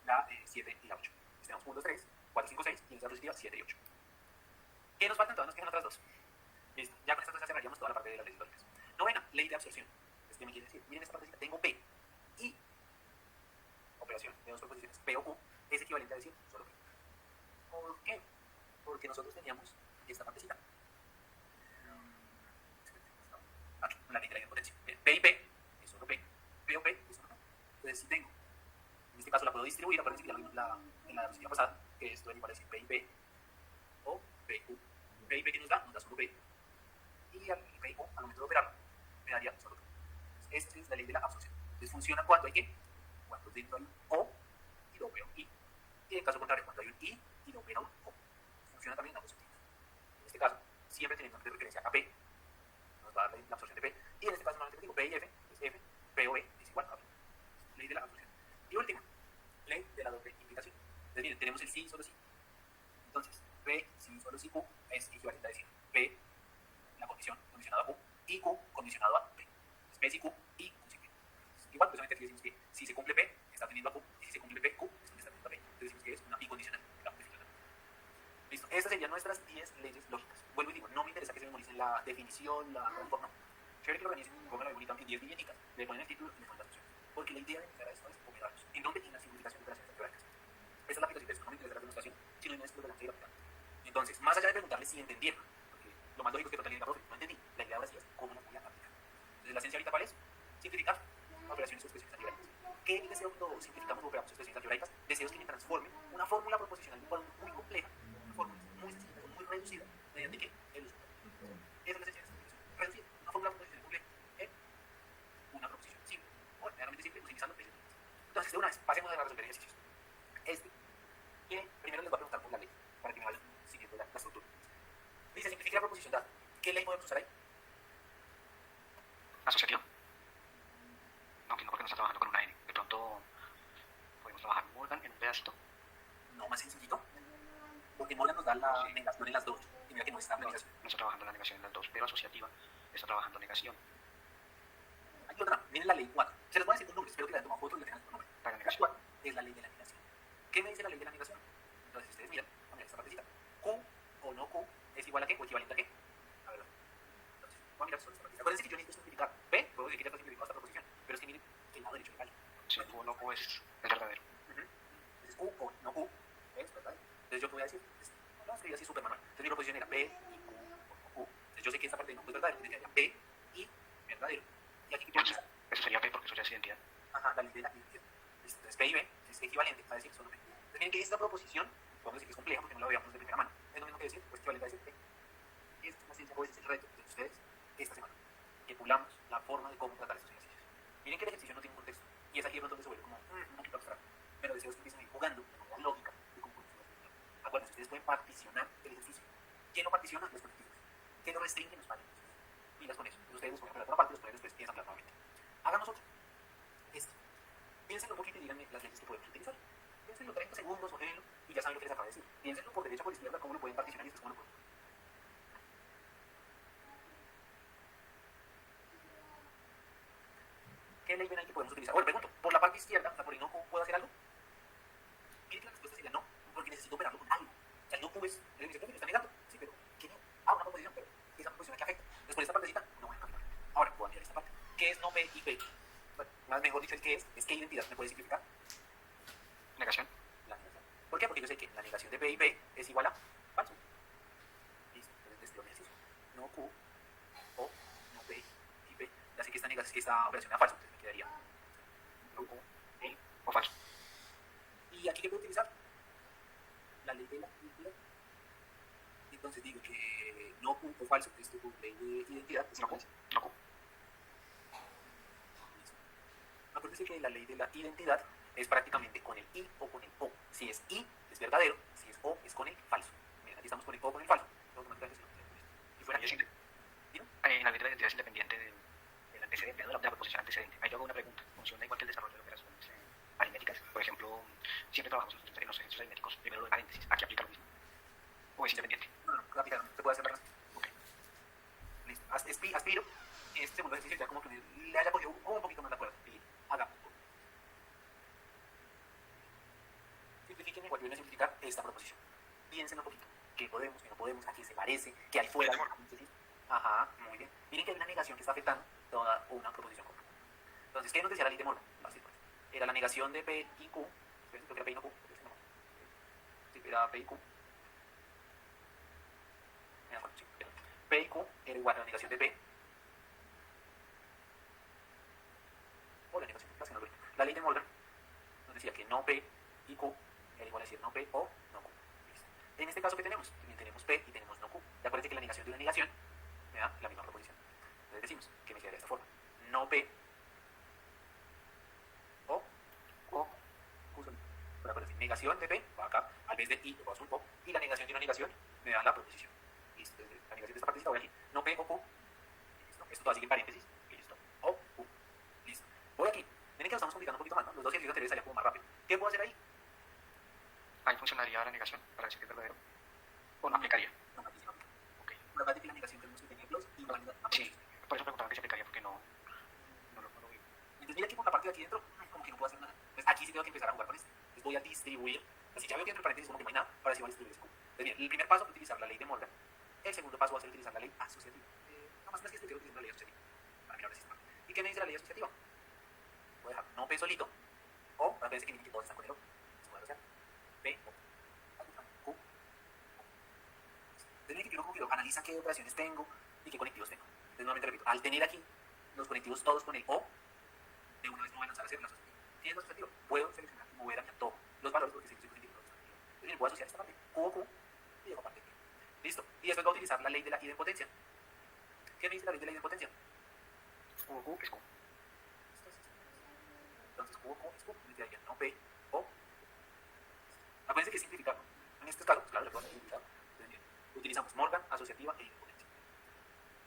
[SPEAKER 1] la 7 y la 8. Tenemos 1, 2, 3, 4, 5, 6 y en esta positiva 7 y 8. ¿Qué nos faltan? Todavía nos quedan otras dos. Listo. Ya con esto ya cerraríamos toda la parte de las leyes lógicas. Novena, ley de absorción. Entonces, ¿qué me quiere decir? Miren esta partecita. Tengo P y operación de dos proposiciones. P o Q es equivalente a decir solo P. ¿Por qué? Porque nosotros teníamos esta partecita. Aquí, la ley de la idempotencia. P y P es solo P. P o P es solo P. Entonces, si tengo, en este caso la puedo distribuir, acuérdense que ya lo vimos en la diapositiva pasada, que esto es igual a decir P y P o P y Q. P y P que nos da solo P. Y al P y Q, al momento de operar, me daría solo P. Entonces, esta es la ley de la absorción. Entonces, funciona cuando hay que, cuando dentro hay un O y lo opera un I. Y en caso contrario, cuando hay un I y lo opera un O. Funciona también en ambos sentidos. En este caso, siempre teniendo en referencia a P, nos va a dar la absorción de P. Y en este caso, normalmente digo P y F, es F, P o E es igual a P. Ley de la absorción. Y última, ley de la doble implicación. Entonces, miren, tenemos el sí, solo sí. Entonces, P, sí, solo sí, Q es equivalente a decir P, la condición, condicionado a Q, y Q, condicionado a P. Entonces, P sí Q y Q sí P. Igual, pues aquí decimos que si se cumple P, está teniendo a Q, y si se cumple P, Q es donde está teniendo a P. Entonces decimos que es una bicondicional. Listo, estas serían nuestras 10 leyes lógicas. Vuelvo y digo, no me interesa que se memoricen la definición, la forma, no. Chévere que lo organicen, pónganlo bonito en 10 billetitas, le ponen el título y le ponen las opciones. Porque la idea de iniciar a esto es operarlos. ¿En dónde? En la simplificación de operaciones algebraicas. Esa es la aplicación de esto, no me interesa la demostración, sino en esto de la ley aplicable. Entonces, más allá de preguntarles si entendieron, porque lo más lógico es que totalmente profe, no entendí, la idea ahora sí es cómo la voy a aplicar. Entonces, la esencia ahorita cuál es? Simplificar operaciones o expresiones algebraicas. ¿Qué deseo cuando simplificamos o operamos expresiones algebraicas? Deseos que me transformen una fórmula proposicional muy compleja, una fórmula muy sencilla, muy reducida, mediante qué? El uso. Esa es la esencia de esta simplificación. Reducir una fórmula proposicional compleja en una proposición simple, o realmente simple, utilizando leyes lógicas. Entonces, de una vez, pasemos a resolver ejercicios. Que primero les voy a preguntar por la ley, para que me vayan siguiendo la estructura. Dice, simplifique la proposición dada. ¿Qué ley podemos usar ahí?
[SPEAKER 2] Asociativa. No, que no porque no está trabajando con una N. De pronto podemos trabajar Morgan en un pedacito.
[SPEAKER 1] No, más sencillito. Porque Morgan nos da la negación en las dos. Y mira que no está la negación.
[SPEAKER 2] No está trabajando la negación en las dos, pero asociativa está trabajando negación.
[SPEAKER 1] Hay otra, miren la ley 4. Se les voy a decir con nombres, espero que la hayan tomado fotos y la tengan con nombre.
[SPEAKER 2] Para
[SPEAKER 1] La
[SPEAKER 2] negación.
[SPEAKER 1] 4 es la ley de la negación. ¿Qué me dice la ley de la negación? Entonces, si ustedes miran, miren esta partecita. Q o no Q es igual a qué o equivalente a qué. A ver, entonces, voy a mirar solo esta partecita. Acuérdense que yo necesito simplificar. P, puedo decir que ya está simplificada esta proposición. Pero es que miren que el lado derecho legal.
[SPEAKER 2] Si Q o no Q es el verdadero.
[SPEAKER 1] Entonces, Q o no Q es verdad. Entonces, yo qué voy a decir, no lo escribí así súper manual. Entonces, mi proposición era P y Q o no Q. Entonces, yo sé que esta parte de no Q es verdadero. Entonces, sería P y verdadero. Y aquí, ¿qué puedo usar?
[SPEAKER 2] Eso sería P porque eso ya es identidad.
[SPEAKER 1] Ajá, la ley de la identidad. Entonces, P y B es equivalente a decir solo P. Entonces, miren que esta proposición, podemos decir que es compleja porque no la veamos de primera mano. Es lo mismo que decir, pues equivalente a decir P. Esta es la ciencia, o este es el reto de ustedes esta semana. Que pulamos la forma de cómo tratar estos ejercicios. Miren que el ejercicio no tiene un contexto. Y es aquí de pronto donde se vuelve como un poquito abstracto. Pero deseo que empiecen a ir jugando de manera lógica de cómo funciona el ejercicio. Acuérdense, ustedes pueden particionar el ejercicio. ¿Quién no particiona? Los colectivos. ¿Quién no restringe? Los pares. Pilas con eso. Entonces ustedes los pueden poner por aparte y los pueden después ensamblar nuevamente. Hagamos otro. Esto. Piénsenlo un poquito y díganme las leyes que podemos utilizar. Piénsenlo 30 segundos, congélenlo y ya saben lo que les acabo de decir. Piénsenlo por derecha, por izquierda, cómo lo pueden particionar y después cómo lo pueden. ¿Qué ley ven ahí que podemos utilizar? Bueno, pregunto, por la parte izquierda, o sea, por el no Q, ¿puedo hacer algo? Miren que la respuesta sería no, porque necesito operarlo con algo. O sea, el no Q es, el dice, me está negando, sí, pero ¿qué no? Ah, una proposición, pero esa proposición que afecta. Entonces, por esta partecita, no voy a cambiar. Ahora, puedo cambiar esta parte. ¿Qué es no P y P? Bueno, más mejor dicho, el qué es qué identidad, ¿me puede simplificar?
[SPEAKER 2] Negación.
[SPEAKER 1] La negación. ¿Por qué? Porque yo sé que la negación de P y P es igual a falso. Listo, entonces este es el ejercicio. No Q o no P y P. Ya sé que esta operación era falso, entonces me quedaría no Q P
[SPEAKER 2] O falso.
[SPEAKER 1] ¿Y aquí qué puedo utilizar? La ley de la identidad. Entonces digo que no Q o falso, esto es ley de identidad.
[SPEAKER 2] No Q. No Q.
[SPEAKER 1] Acuérdense que la ley de la identidad es prácticamente con el I o con el O. Si es I, es verdadero. Si es O, es con el falso. Miren, aquí estamos con el O o con el falso. Automáticamente si fuera
[SPEAKER 2] En la ley de la identidad es independiente del antecedente, de la proposición antecedente. Ahí yo hago una pregunta. ¿Funciona igual que el desarrollo de operaciones aritméticas? Por ejemplo, siempre trabajamos en los ejercicios aritméticos. Primero lo de paréntesis. ¿Aquí aplica lo mismo? ¿O es independiente?
[SPEAKER 1] No, aplicar, se puede hacer la razón. Ok. Listo. Aspiro. Este segundo ejercicio ya como que le haya cogido un poquito más la cuerda. Y hagamos. Simplifiquen igual, yo voy a simplificar esta proposición. Piensen un poquito. ¿Qué podemos, qué no podemos? ¿A qué se parece? ¿Qué hay fuera? Ajá, muy bien. Miren que hay una negación que está afectando toda una proposición común. Entonces, ¿qué nos decía la ley de Morgan? Fácil, pues. Era la negación de P y Q. Creo que era P y no Q. Sí, era P y Q. Bueno, sí, P y Q era igual a la negación de P o la negación de P. La ley de Morgan nos decía que no P y Q era igual a decir no P o no Q. ¿Listo? En este caso, ¿qué tenemos? También tenemos P y tenemos no Q. Y acuérdense que la negación de una negación me da la misma proposición. Entonces decimos que me queda de esta forma. No P o Q. Q solito. Pero acuérdense, negación de P va acá, al vez de I, lo paso un O, y la negación de una negación me da la proposición. Listo. Entonces, la negación de esta partecita voy aquí. No P o Q. Listo. Esto todo sigue en paréntesis. Y listo. O Q. Listo. Voy aquí. Miren que lo estamos complicando un poquito más, ¿no? Los dos ejercicios anteriores salían como más rápido. ¿Qué puedo hacer ahí?
[SPEAKER 2] Ahí funcionaría la negación para decir que es verdadero. O no aplicaría.
[SPEAKER 1] No, aquí sí no aplica.
[SPEAKER 2] Ok.
[SPEAKER 1] Por acá de que la negación tenemos que tener ejemplos y validar la
[SPEAKER 2] Sí,
[SPEAKER 1] proposición.
[SPEAKER 2] por eso preguntaba que se aplicaría porque no lo vi.
[SPEAKER 1] Entonces mira que por la parte de aquí dentro, como que no puedo hacer nada. Pues aquí sí tengo que empezar a jugar con esto. Entonces voy a distribuir. Así ya veo que entre paréntesis como que no hay nada, ahora sí voy a distribuir eso. Entonces bien, el primer paso es utilizar la ley de Morgan. El segundo paso va a ser utilizar la ley asociativa. No más que estoy utilizando la ley asociativa. Para mirar el sistema. ¿Y qué me dice la ley asociativa? Voy a dejar no P solito, o para veces que miren que todos están con el O. Se puede asociar P o Q. Entonces miren que primero como que lo analiza qué operaciones tengo y qué conectivos tengo. Entonces nuevamente repito, al tener aquí los conectivos todos con el O, de una vez no voy a lanzar a hacer la asociativa. ¿Qué es la asociativa? Puedo seleccionar y mover a todos los valores porque sé que soy positivo. Entonces voy a asociar esta parte Q o Q y dejo parte P. Listo. Y después voy a utilizar la ley de la idempotencia. ¿Qué me dice la ley de la idempotencia?
[SPEAKER 2] Q o Q es Q.
[SPEAKER 1] Entonces Q o Q es Q. Me quedaría no P o. Acuérdense que es simplificar. En este caso, claro, le puedo simplificar. Utilizamos Morgan, asociativa e idempotencia.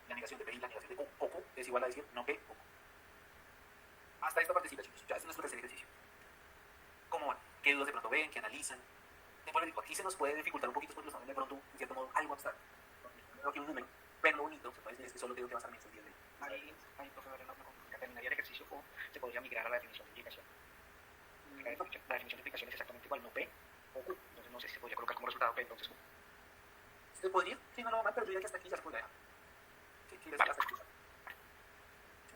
[SPEAKER 1] La negación de P y la negación de Q o Q es igual a decir no P o Q. Hasta esta partecita, chicos. Ya, este es nuestro tercer ejercicio. ¿Cómo van? ¿Qué dudas de pronto ven? ¿Qué analizan? Aquí se nos puede dificultar un poquito porque los de pronto, en cierto modo, algo abstracto. Creo que un número, pero lo bonito, se puede decir, es que solo tengo que basar en estos 10 de
[SPEAKER 2] Ahí, profesor, una consulta. Terminaría el ejercicio o se podría migrar a la definición de implicación. La definición de implicación es exactamente igual, no P o Q. Entonces no sé si se podría colocar como resultado P, entonces Q.
[SPEAKER 1] ¿Se podría? Sí, no lo va mal, pero yo diría que hasta aquí ya se puede dejar. Sí, sí,
[SPEAKER 2] Vale.
[SPEAKER 1] hasta aquí.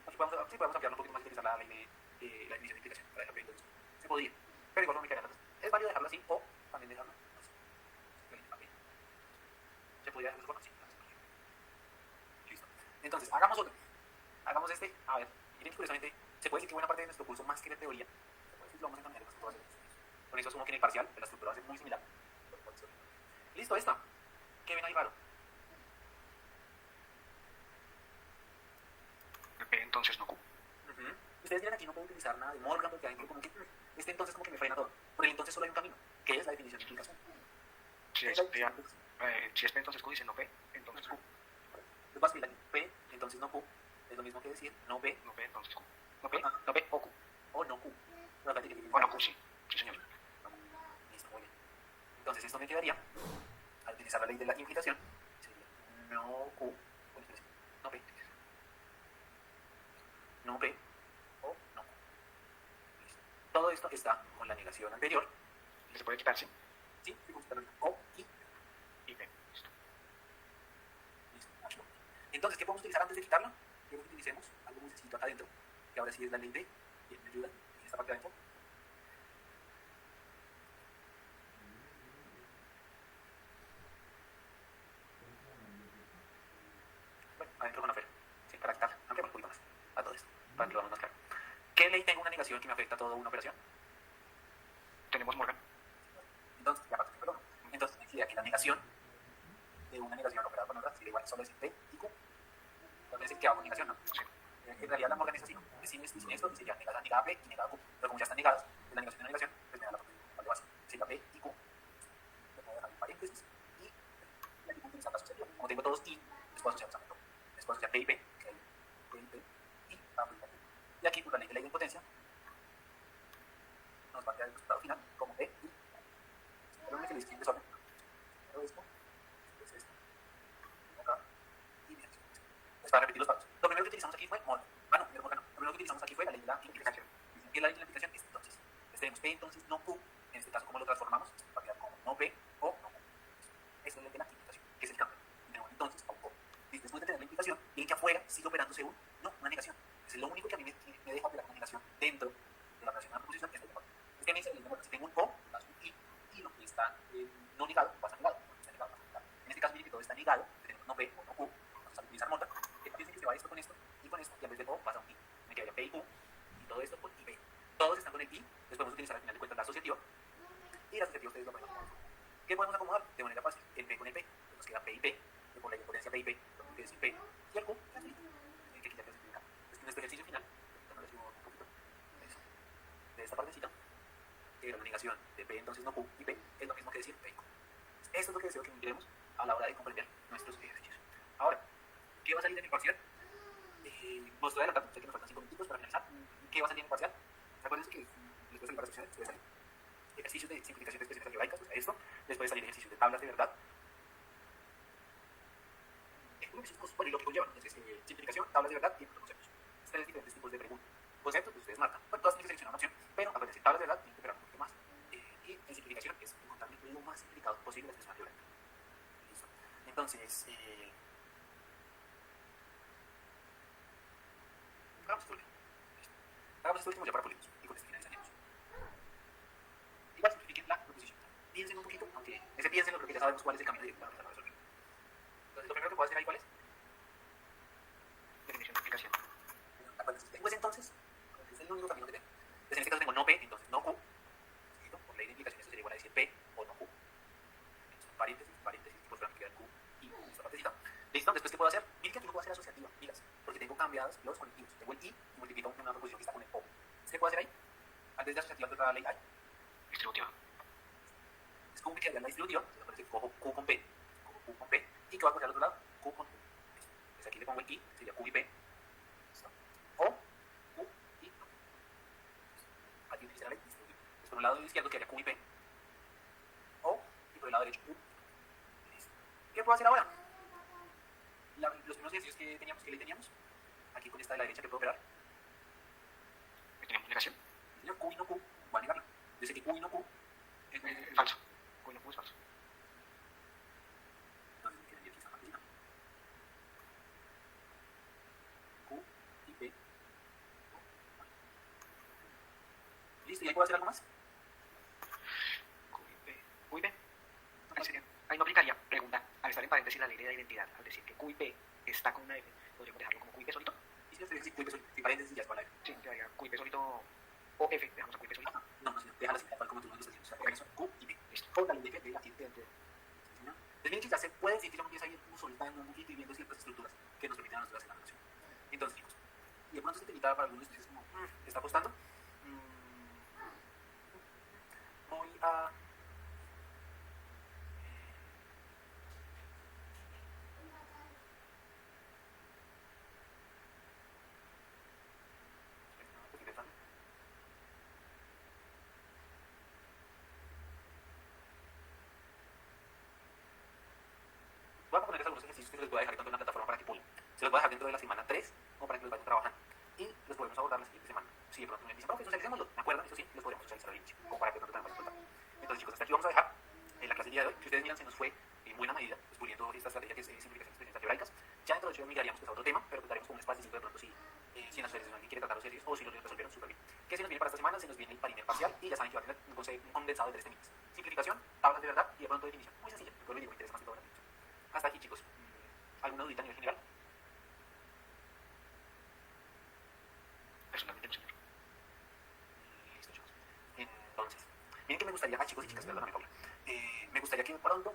[SPEAKER 1] Aquí podemos ampliarlo un poquito más y utilizar la ley de la definición de implicación para dejarlo entonces. Se podría, pero igual no me quedaría. Es válido dejarlo así o también dejarlo así. Se podría dejar de esa forma, sí. Listo. Entonces, hagamos otro. Hagamos este. A ver, miren que curiosamente se puede decir que buena parte de nuestro curso, más que de teoría, se puede decir que lo vamos a entender con todas las estudios. Por eso es como que en el parcial la estructura va a ser muy similar. Listo, esta. ¿Qué ven ahí raro?
[SPEAKER 2] P entonces no Q.
[SPEAKER 1] Ustedes miran aquí no puedo utilizar nada de Morgan porque adentro como que este entonces como que me frena todo. Por el entonces solo hay un camino, que es la definición de implicación.
[SPEAKER 2] Si es P entonces Q, dice no P, entonces Q.
[SPEAKER 1] Entonces vas a escribir aquí P, entonces no Q. Es lo mismo que decir no P
[SPEAKER 2] No P, entonces Q. No P o Q.
[SPEAKER 1] o no Q.
[SPEAKER 2] O no Q, sí. Sí, señor.
[SPEAKER 1] Listo, muy bien. Entonces esto me quedaría, al utilizar la ley de la implicación, sería no Q, no P, no P o no Q. Listo. Todo esto está con la negación anterior.
[SPEAKER 2] Se puede quitar, sí.
[SPEAKER 1] ¿Sí? O y
[SPEAKER 2] P. Listo.
[SPEAKER 1] listo. Entonces, ¿qué podemos utilizar antes de quitarlo? Quiero que utilicemos algo muy sencillo acá adentro, que ahora sí es la ley de, ¿quién me ayuda? En esta parte de adentro. Bueno, adentro con afuera, sí, para quitar, aunque un poquito más, a todo esto, para que lo hagamos más claro. ¿Qué ley tengo una negación que me afecta a toda una operación?
[SPEAKER 2] Tenemos Morgan.
[SPEAKER 1] Entonces, ya parte, perdón. Entonces, me queda que la negación de una negación operada con otra sería igual solo es P y Q. Entonces, ¿qué hago con negación? No.
[SPEAKER 2] Sí.
[SPEAKER 1] En realidad la Morgan es así, ¿no? Es sin esto y sin esto, y sería negada P y negada Q. Pero como ya están negadas, es la negación de una negación, pues me da la propiedad de base. Sería P y Q. Le puedo dejar un paréntesis y aquí puedo utilizar la asociativa. Como tengo todos y, les puedo asociar a todo. Les puedo asociar P y P, que hay P y P, y la propiedad de Q. Y aquí, por la ley de la idempotencia, nos va a quedar el resultado final como P y Q. Pero que le escribe desorden. Pero esto, después esto, acá, y bien. Pues para repetir los pasos. Lo primero que utilizamos aquí fue Morgan. Ah, no, primero Morgan no. Lo primero que utilizamos aquí fue la ley de la implicación. ¿Qué es la ley de la implicación? Es entonces. Tenemos P, entonces no Q. En este caso, ¿cómo lo transformamos? Va a quedar como no P o no Q. Eso es la ley de la implicación, que es el cambio. Tenemos entonces o Q. Después de tener la implicación, no ligado pasa negado, no está negado pasa negado. En este caso, mire que todo está ligado, tenemos no P o no Q, vamos a utilizar mota. Piensen que se va esto, y en vez de O pasa un I. Me quedaría P y Q, y todo esto con IP. Todos están con el I, les podemos utilizar al final de cuentas la asociativa, y la asociativa ustedes lo pueden acomodar. ¿Qué podemos acomodar? De manera fácil, el P con el P, entonces nos queda P y P, que por la potencia P y P, tenemos que decir P, y el Q, el que quitar que se explica. Es que nuestro ejercicio final, déjame decir un poquito, eso, de esta partecita, que la negación de P entonces no Q y P es lo mismo que decir P y Q. Esto es lo que deseo que miremos a la hora de comprender nuestros ejercicios. Ahora, ¿qué va a salir en el parcial? Vos estoy adelantando, sé que nos faltan 5 minutos para finalizar. ¿Qué va a salir en el parcial? Acuérdense que les puede salir varias opciones, puede salir ejercicios de simplificación de expresiones algebraicas, pues esto, les puede salir ejercicios de tablas de verdad. Bueno, y lo que conllevan, entonces, simplificación, tablas de verdad y conceptos. Tres diferentes tipos de preguntas. Conceptos, pues ustedes marcan. Bueno, todas tienen que seleccionar una opción, pero acuérdense, tablas de verdad tienen que esperar un poquito más. Y en simplificación es encontrar lo más simplificado posible la expresión algebraica. Listo. Entonces, hagamos esto último. Listo. Hagamos esto último ya para pulirnos y con esto finalizaremos. Igual simplifiquen la proposición. Piensen un poquito, aunque ese piénsenlo, creo que ya sabemos cuál es el camino directo para resolver. Entonces, lo primero que puedo hacer ahí, ¿cuál es?
[SPEAKER 2] Definición de explicación.
[SPEAKER 1] Tengo ese entonces, es el único camino que tengo. Entonces, en este caso tengo no P, entonces no Q. Por ley de implicación, eso sería igual a decir P o no Q. Entonces, paréntesis, paréntesis, y por me queda el Q y esta partecita. Listo, después, ¿qué puedo hacer? Miren que aquí no puedo hacer asociativa, miras, porque tengo cambiados los conectivos. Tengo el I y multiplico una proposición que está con el O. ¿Qué puedo hacer ahí? Antes de asociativa, ¿qué otra ley hay?
[SPEAKER 2] Distributiva.
[SPEAKER 1] Es como me quedaría la distributiva, entonces aparece cojo Q con P, cojo Q con P, y que va a correr al otro lado, Q con Q. Entonces aquí le pongo el I, sería Q y P. ¿Listo? O Q y no. Aquí utiliza la ley distributiva. Entonces por un lado izquierdo quedaría Q y P, O, y por el lado derecho Q. Listo. ¿Qué puedo hacer ahora? Los primeros ejercicios que teníamos, ¿qué ley teníamos? Aquí con esta de la derecha que puedo operar.
[SPEAKER 2] Tenemos negación.
[SPEAKER 1] Señor, Q y no Q, voy a negarla. Yo sé que Q y no Q es
[SPEAKER 2] Falso. Q no Q es falso.
[SPEAKER 1] Entonces me quedaría aquí esta partida. Q y P. Listo, ¿y ahí puedo hacer algo más?
[SPEAKER 2] Q y P. Q y P. Ahí no aplicaría, pregunta, al estar en paréntesis la ley de la identidad, al decir que Q y P está con una F, podríamos dejarlo como Q y P solito.
[SPEAKER 1] Y si no estoy Q y P solito, sin paréntesis ya es para la F.
[SPEAKER 2] Sí, quedaría Q y P solito o F, dejamos a Q y P solito.
[SPEAKER 1] No, déjala así, tal como tú nos lo estás diciendo. O sea, eso, Q y P.
[SPEAKER 2] Listo.
[SPEAKER 1] Con la ley de aquí dentro. Entonces, miren que ya se puede sentir como que ahí como soltando un poquito y viendo ciertas estructuras que nos permiten a nosotros hacer la relación. Entonces, chicos, y de pronto se te invitaba para algunos estudios como, ¿te está costando? Voy a... Voy a proponerles algunos ejercicios que les voy a dejar tanto en la plataforma para que pulen. Se los voy a dejar dentro de la semana 3 o para que los vayan trabajando. Y los podemos abordar la siguiente semana. Si de pronto me dicen, profe, socialicémoslo, ¿me acuerdan? Eso sí, los podríamos socializar al inicio, como para que pronto también vayan soltando. Entonces, chicos, hasta aquí vamos a dejar la clase del día de hoy. Si ustedes miran, se nos fue en buena medida pues, puliendo esta estrategia que es simplificación de experiencias algebraicas. Ya dentro de 8 migraríamos pues, a otro tema, pero pues, daremos como un espacio de pronto si en la socialización alguien quiere tratar los series o si los resolvieron súper bien. ¿Qué se nos viene para esta semana? Se nos viene el primer parcial y ya saben que va a tener un condensado de 3 temitas. Simplificación, tablas de verdad y de pronto definición. Muy sencilla, pero lo digo, me interesa más que todo la definición. Hasta aquí, chicos. ¿Alguna dudita a nivel general?
[SPEAKER 2] Personalmente no, señor.
[SPEAKER 1] Listo, chicos. Entonces, miren que me gustaría, chicos y chicas, perdóname, Paula. Me gustaría que pronto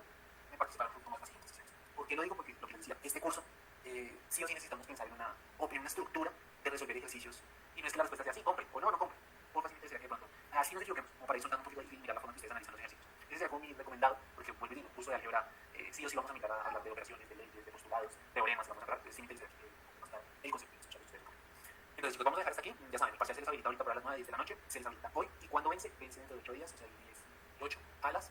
[SPEAKER 1] me participaran un poco más en las siguientes sesiones. ¿Por qué lo digo? Porque lo que les decía, este curso, sí o sí necesitamos pensar en una estructura de resolver ejercicios. Y no es que la respuesta sea sí, compren, o no, no compren. Por fácilmente sería que de pronto, así nos equivoquemos, como para ir soltando un poquito ahí y mirar la forma en que ustedes analizan los ejercicios. Ese sería como mi recomendado, porque vuelvo y digo, curso de álgebra, sí o sí vamos a mirar a hablar de operaciones, de leyes, de postulados, teoremas, vamos a hablar, sin interesar el concepto de escuchar ustedes. Entonces, chicos, vamos a dejar hasta aquí. Ya saben, el parcial se les habilita ahorita para las 9 de la noche, se les habilita hoy. ¿Y cuando vence? Vence dentro de 8 días, o sea, el 18 a las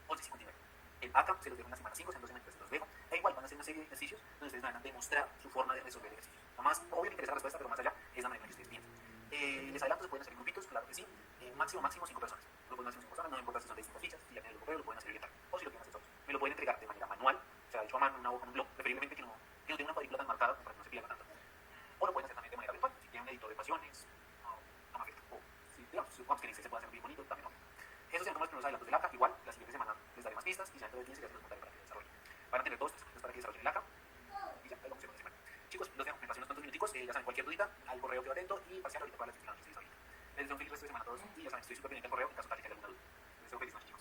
[SPEAKER 1] 11:59. El ACA se los dejo en la semana 5, o sea, en 2 semanas se los dejo. E igual van a hacer una serie de ejercicios donde ustedes van a demostrar su forma de resolver ejercicios. Lo más obvio que interesa la respuesta, pero más allá es la manera en que ustedes piensan. Les adelanto, se pueden hacer en grupitos, claro que sí. Máximo 5 personas. Lo pueden hacer 5 personas, no importa si son de distintas fichas, si ya tienen el correo, lo pueden hacer oriental. O si lo quieren hacer solos. Me lo pueden entregar de manera manual, o sea, hecho a mano, una hoja, en un blog, preferiblemente que no tenga una cuadrícula tan marcada para que no se pierda tanto. O lo pueden hacer también de manera virtual, si tienen un editor de ecuaciones, no me afecta. O si, digamos, supongamos que en Excel se puede hacer bien bonito, también no. Esos serían como los primeros adelantos del ACA. Igual, la siguiente semana les más pistas y ya dentro de 15 ya se los montaré para que desarrollen. Van a tener todos estos para que desarrollen el ACA y ya, ahí vamos a ver. Chicos, los dejo, me pasé unos cuantos minuticos, ya saben, cualquier dudita, al correo quedo atento y parcial ahorita para las gestiones ahorita. Les deseo un feliz resto de semana a todos y ya saben, estoy súper pendiente del correo en caso tal de que haya alguna duda. Les deseo un feliz noche.